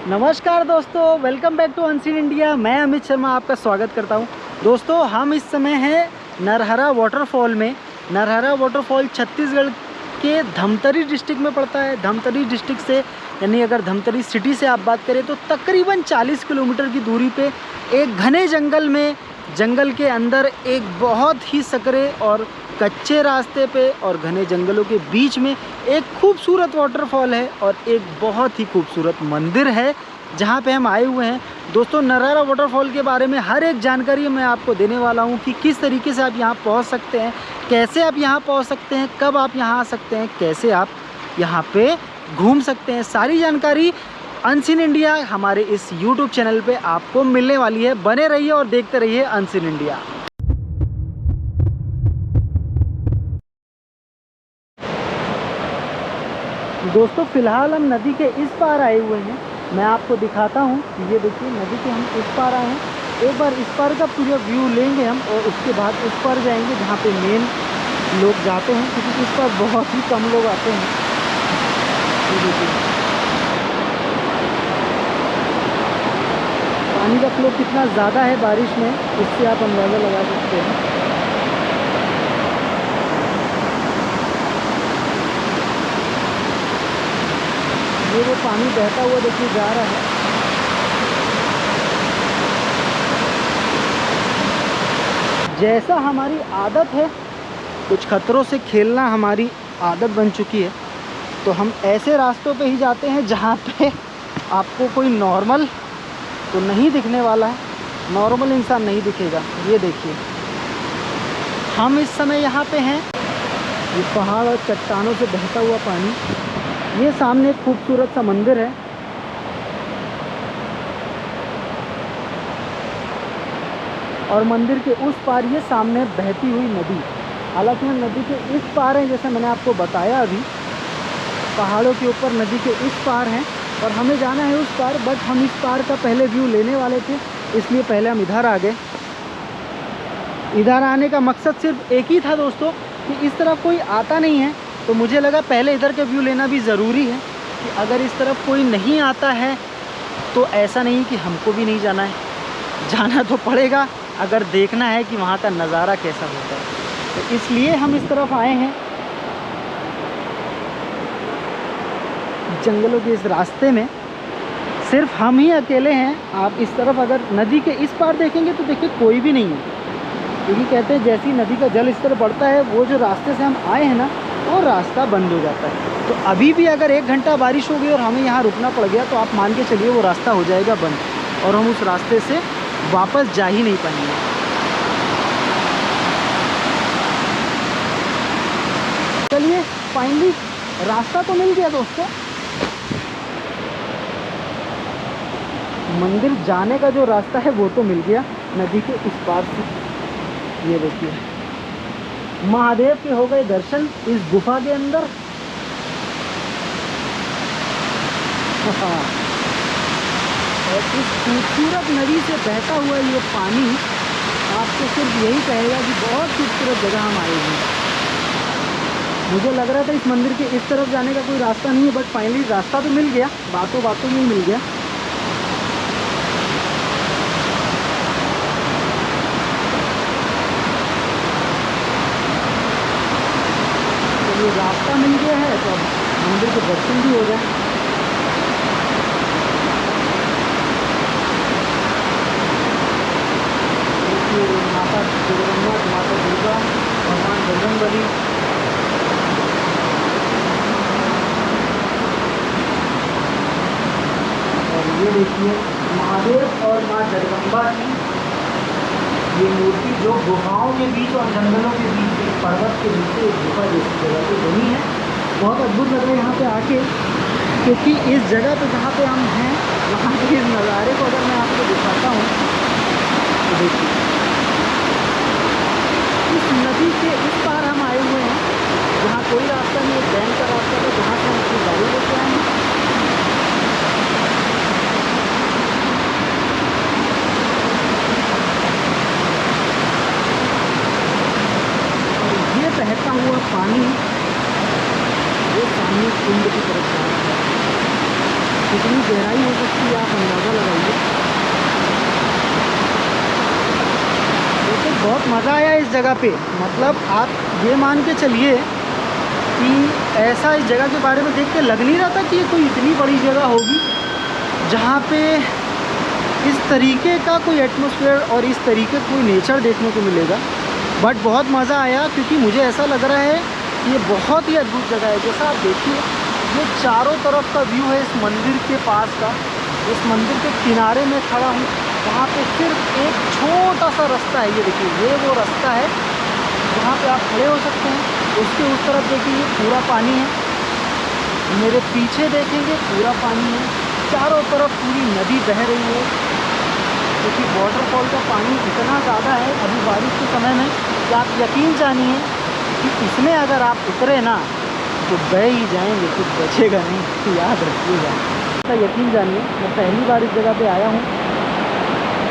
नमस्कार दोस्तों, welcome back to unseen India. मैं अमित शर्मा आपका स्वागत करता हूं। दोस्तों, हम इस समय हैं नरहरा वाटरफॉल में। नरहरा वाटरफॉल छत्तीसगढ़ के धमतरी डिस्ट्रिक्ट में पड़ता है। धमतरी डिस्ट्रिक्ट से यानी अगर धमतरी सिटी से आप बात करें तो तकरीबन 40 किलोमीटर की दूरी पे एक घने जंगल के अंदर एक बहुत ही सकरे और कच्चे रास्ते पे और घने जंगलों के बीच में एक खूबसूरत वाटरफॉल है और एक बहुत ही खूबसूरत मंदिर है जहाँ पे हम आए हुए हैं। दोस्तों, नरहरा वाटरफॉल के बारे में हर एक जानकारी मैं आपको देने वाला हूँ कि किस तरीके से आप यहाँ पहुँच सकते हैं, कैसे आप यहाँ पहुँच सकते हैं, कब आप यहाँ आ सकते हैं, कैसे आप यहाँ पे घूम सकते हैं। सारी जानकारी अनसीन इंडिया हमारे इस YouTube चैनल पे आपको मिलने वाली है। बने रहिए और देखते रहिए अनसीन इंडिया। दोस्तों, फ़िलहाल हम नदी के इस पार आए हुए हैं। मैं आपको दिखाता हूँ। ये देखिए, नदी के हम इस पार आए हैं। एक बार इस पार का पूरा व्यू लेंगे हम और उसके बाद उस पार जाएंगे जहाँ पे मेन लोग जाते हैं, क्योंकि इस पर बहुत ही कम लोग आते हैं। ये देखिए पानी का फ्लो कितना ज़्यादा है बारिश में, इससे आप अंदाज़ा लगा सकते हैं। ये वो पानी बहता हुआ देखिए जा रहा है। जैसा हमारी आदत है, कुछ खतरों से खेलना हमारी आदत बन चुकी है, तो हम ऐसे रास्तों पे ही जाते हैं जहाँ पे आपको कोई नॉर्मल तो नहीं दिखने वाला है, नॉर्मल इंसान नहीं दिखेगा। ये देखिए, हम इस समय यहाँ पे हैं। ये पहाड़ और चट्टानों से बहता हुआ पानी, ये सामने एक खूबसूरत सा मंदिर है। और मंदिर के उस पार ये सामने बहती हुई नदी। हालांकि हम नदी के इस पार हैं, जैसे मैंने आपको बताया अभी, पहाड़ों के ऊपर नदी के इस पार हैं और हमें जाना है उस पार। बट हम इस पार का पहले व्यू लेने वाले थे, इसलिए पहले हम इधर आ गए। इधर आने का मकसद सिर्फ एक ही था दोस्तों, कि इस तरफ कोई आता नहीं है, तो मुझे लगा पहले इधर का व्यू लेना भी ज़रूरी है कि अगर इस तरफ कोई नहीं आता है तो ऐसा नहीं कि हमको भी नहीं जाना है, जाना तो पड़ेगा अगर देखना है कि वहाँ का नज़ारा कैसा होता है। तो इसलिए हम इस तरफ आए हैं, जंगलों के इस रास्ते में सिर्फ हम ही अकेले हैं। आप इस तरफ अगर नदी के इस पार देखेंगे तो देखिए कोई भी नहीं है, क्योंकि कहते हैं जैसी नदी का जल स्तर बढ़ता है, वो जो रास्ते से हम आए हैं ना, वो रास्ता बंद हो जाता है। तो अभी भी अगर 1 घंटा बारिश हो गई और हमें यहाँ रुकना पड़ गया तो आप मान के चलिए वो रास्ता हो जाएगा बंद और हम उस रास्ते से वापस जा ही नहीं पाएंगे। चलिए, फाइनली रास्ता तो मिल गया दोस्तों। मंदिर जाने का जो रास्ता है वो तो मिल गया नदी के इस पार से। ये देखिए, महादेव के हो गए दर्शन इस गुफा के अंदर। और इस खूबसूरत नदी से बहता हुआ ये पानी आपको सिर्फ यही कहेगा कि बहुत खूबसूरत जगह हम आए हैं। मुझे लग रहा था इस मंदिर के इस तरफ जाने का कोई रास्ता नहीं है, बट फाइनली रास्ता तो मिल गया, बातों बातों में मिल गया। ये रास्ता मिल गया है तो अब मंदिर के दर्शन भी हो जाए। माता जगन्नाथ, माता दुर्गा, भगवान बजरंगबली, और ये देखिए महादेव और माँ जगदम्बा की ये मूर्ति जो गुफाओं के बीच और जंगलों के बीच, एक पर्वत के नीचे एक गुफा जैसी जगह पे बनी है। बहुत अद्भुत लग रहा है यहाँ पे आके, क्योंकि इस जगह पे जहाँ पे हम हैं वहाँ के इस नज़ारे को अगर मैं आपको दिखाता हूँ तो देखिए, इस नदी के इस पार हम आए हुए हैं जहाँ कोई रास्ता नहीं, एक बैंक का रास्ता था जहाँ से हम अपनी गाड़ी लेके आए हैं। बहता हुआ पानी वो सामने कुंड की तरफ जा रहा है। कितनी गहराई हो सकती है आप अंदाज़ा लगाइए। लेकिन बहुत मज़ा आया इस जगह पे। मतलब आप ये मान के चलिए कि ऐसा इस जगह के बारे में देख के लग नहीं रहा था कि ये कोई इतनी बड़ी जगह होगी जहाँ पे इस तरीके का कोई एटमॉस्फेयर और इस तरीके का कोई नेचर देखने को मिलेगा। बट बहुत मज़ा आया क्योंकि मुझे ऐसा लग रहा है कि ये बहुत ही अद्भुत जगह है। जैसा आप देखिए ये चारों तरफ का व्यू है इस मंदिर के पास का। इस मंदिर के किनारे में खड़ा हूँ, वहाँ पे सिर्फ एक छोटा सा रास्ता है। ये देखिए ये वो रास्ता है जहाँ पे आप खड़े हो सकते हैं। उसके उस तरफ देखिए पूरा पानी है, मेरे पीछे देखेंगे पूरा पानी है, चारों तरफ पूरी नदी बह रही है। क्योंकि वाटरफॉल का पानी इतना ज़्यादा है अभी बारिश के समय में कि आप यकीन जानिए कि इसमें अगर आप उतरे ना तो बह ही जाएंगे, कुछ बचेगा नहीं, तो याद रखिएगा। तो यकीन जानिए मैं पहली बार इस जगह पे आया हूँ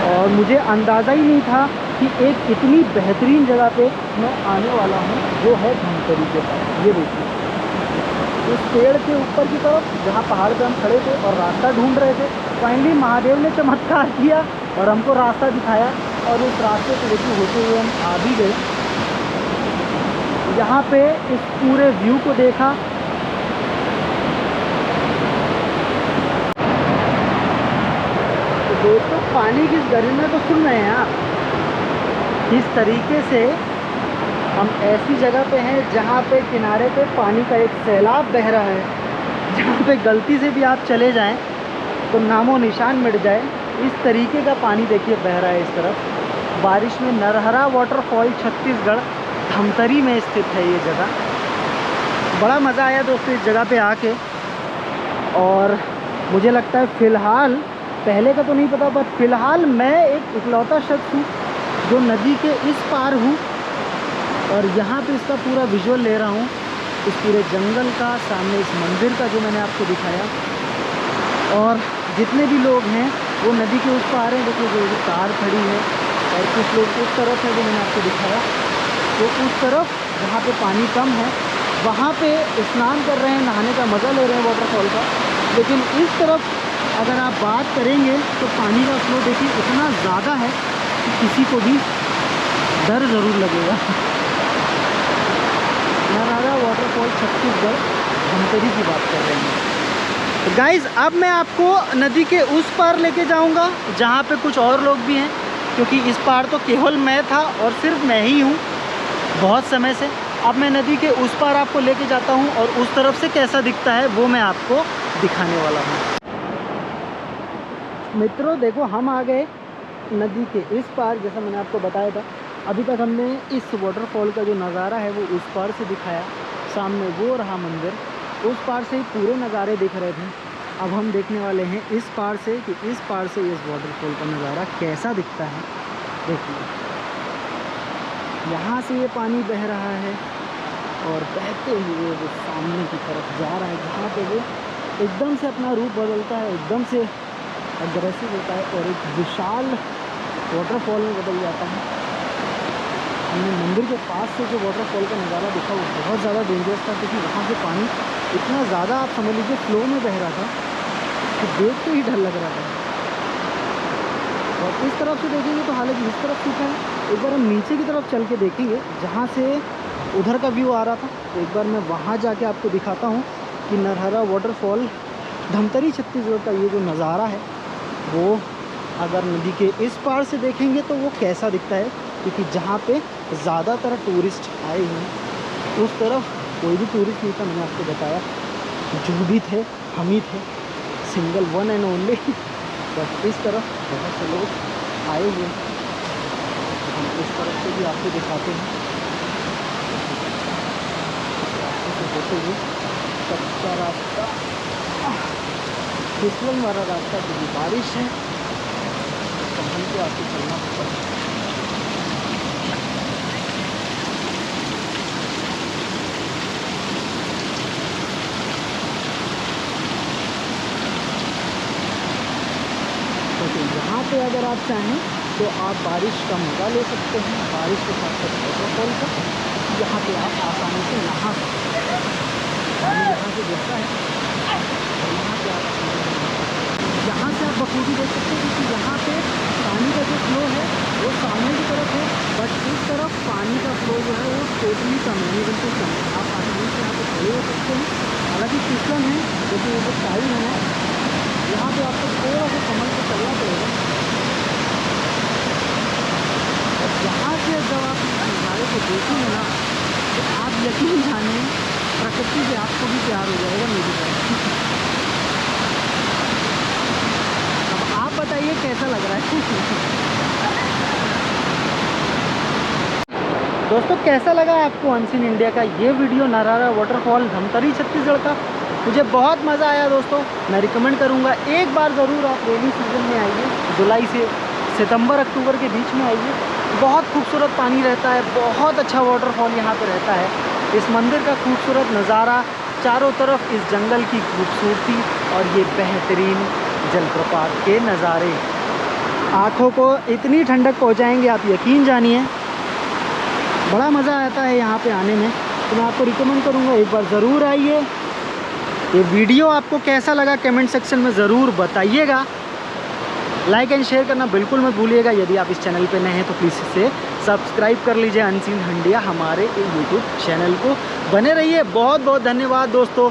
और मुझे अंदाज़ा ही नहीं था कि एक इतनी बेहतरीन जगह पे मैं आने वाला हूँ, जो है धमतरी के पास। ये देखिए उस पेड़ के ऊपर की तरफ जहाँ पहाड़ पे हम खड़े थे और रास्ता ढूंढ रहे थे, फाइनली महादेव ने चमत्कार किया और हमको रास्ता दिखाया और उस रास्ते से देखिए होते हुए हम आ भी गए। यहाँ पे इस पूरे व्यू को देखा। तो दोस्तों पानी की गरिमा तो सुन रहे हैं आप। किस तरीके से हम ऐसी जगह पे हैं जहाँ पे किनारे पे पानी का एक सैलाब बह रहा है, जहाँ पे गलती से भी आप चले जाएं तो नामो निशान मिट जाए। इस तरीके का पानी देखिए बह रहा है इस तरफ। बारिश में नरहरा वाटरफॉल छत्तीसगढ़ धमतरी में स्थित है ये जगह। बड़ा मज़ा आया दोस्तों इस जगह पे आके। और मुझे लगता है फ़िलहाल, पहले का तो नहीं पता, पर फ़िलहाल मैं एक इकलौता शख्स हूँ जो नदी के इस पार हूँ और यहाँ पे इसका पूरा विजुअल ले रहा हूँ, इस पूरे जंगल का, सामने इस मंदिर का जो मैंने आपको दिखाया। और जितने भी लोग हैं वो नदी के उस पार हैं। देखिए जो कार खड़ी है और कुछ लोग उस तरफ है जो मैंने आपको दिखाया। तो उस तरफ जहाँ पे पानी कम है वहाँ पे स्नान कर रहे हैं, नहाने का मज़ा ले रहे हैं वाटरफॉल का। लेकिन इस तरफ अगर आप बात करेंगे तो पानी का फ्लो देखिए इतना ज़्यादा है कि किसी को भी डर ज़रूर लगेगा। नरहरा वाटरफॉल छत्तीसगढ़ धमतरी की बात कर रहे हैं। गाइज़ अब मैं आपको नदी के उस पार लेके जाऊंगा जहाँ पे कुछ और लोग भी हैं, क्योंकि इस पार तो केवल मैं था और सिर्फ मैं ही हूँ बहुत समय से। अब मैं नदी के उस पार आपको लेके जाता हूँ और उस तरफ से कैसा दिखता है वो मैं आपको दिखाने वाला हूँ। मित्रों देखो हम आ गए नदी के इस पार। जैसा मैंने आपको बताया था, अभी तक हमने इस वाटरफॉल का जो नज़ारा है वो उस पार से दिखाया। सामने वो रहा मंदिर, उस पार से ही पूरे नज़ारे दिख रहे थे। अब हम देखने वाले हैं इस पार से कि इस पार से इस वाटरफॉल का नज़ारा कैसा दिखता है। देखिए यहाँ से ये पानी बह रहा है और बहते हुए वो सामने की तरफ जा रहा है, जहाँ पे वो एकदम से अपना रूप बदलता है, एकदम से अग्रेसिव होता है और एक विशाल वाटरफॉल में बदल जाता है। हमने मंदिर के पास से जो वाटरफॉल का नज़ारा देखा वो बहुत ज़्यादा डेंजरस था, क्योंकि वहाँ से पानी इतना ज़्यादा आप समझ लीजिए फ्लो में बह रहा था कि देख के ही डर लग रहा था। और इस तरफ से देखेंगे तो हालांकि इस तरफ सूखा है। एक बार हम नीचे की तरफ चल के देखेंगे जहाँ से उधर का व्यू आ रहा था। तो एक बार मैं वहाँ जाके आपको दिखाता हूँ कि नरहरा वाटरफॉल धमतरी छत्तीसगढ़ का ये जो नज़ारा है वो अगर नदी के इस पार से देखेंगे तो वो कैसा दिखता है। क्योंकि जहाँ पे ज़्यादातर टूरिस्ट आए हुए हैं उस तरफ कोई भी टूरिस्ट नहीं था, मैंने आपको बताया। जो भी थे हम ही थे, single one and only. But इस तरफ बहुत से लोग आए हुए हैं, हम इस तरफ से भी आपको दिखाते हैं। रास्ते से होते हुए कच्चा रास्ता, फिसलन वाला रास्ता, क्योंकि बारिश है संभल के आपको चलना पड़ता है। यहाँ पे अगर आप चाहें तो आप बारिश का मज़ा ले सकते हैं, बारिश के साथ साथ वाटरफॉल का। यहाँ पे आप आसानी से नहा सकते हैं, पानी यहाँ से गिरता है और यहाँ पे आप बिल्कुल आप आसानी से यहाँ पे खड़े हो सकते हैं। हालांकि फिसलन है क्योंकि ये जो टाइल है ना, यहाँ पे आपको थोड़ा सा संभल के चलना पड़ेगा। और यहाँ से जब आप इस नज़ारे को देखेंगे ना, तो आप यकीन जानिए प्रकृति से आपको भी प्यार हो जाएगा मेरी तरह। अब आप बताइए कैसा लग रहा है। दोस्तों कैसा लगा आपको अनसीन इंडिया का ये वीडियो, नरहरा वाटरफॉल धमतरी छत्तीसगढ़ का? मुझे बहुत मज़ा आया दोस्तों। मैं रिकमेंड करूँगा एक बार ज़रूर आप रेनी सीजन में आइए, जुलाई से सितंबर अक्टूबर के बीच में आइए। बहुत खूबसूरत पानी रहता है, बहुत अच्छा वाटरफॉल यहाँ पे रहता है। इस मंदिर का खूबसूरत नज़ारा, चारों तरफ इस जंगल की खूबसूरती और ये बेहतरीन जलप्रपात के नज़ारे आँखों को इतनी ठंडक पहुँचाएँगे आप यकीन जानिए। बड़ा मज़ा आता है यहाँ पे आने में, तो मैं आपको रिकमेंड करूँगा एक बार ज़रूर आइए। ये वीडियो आपको कैसा लगा कमेंट सेक्शन में ज़रूर बताइएगा। लाइक एंड शेयर करना बिल्कुल मत भूलिएगा। यदि आप इस चैनल पे नए हैं तो प्लीज़ इसे सब्सक्राइब कर लीजिए अनसीन इंडिया हमारे यूट्यूब चैनल को। बने रहिए। बहुत बहुत धन्यवाद दोस्तों।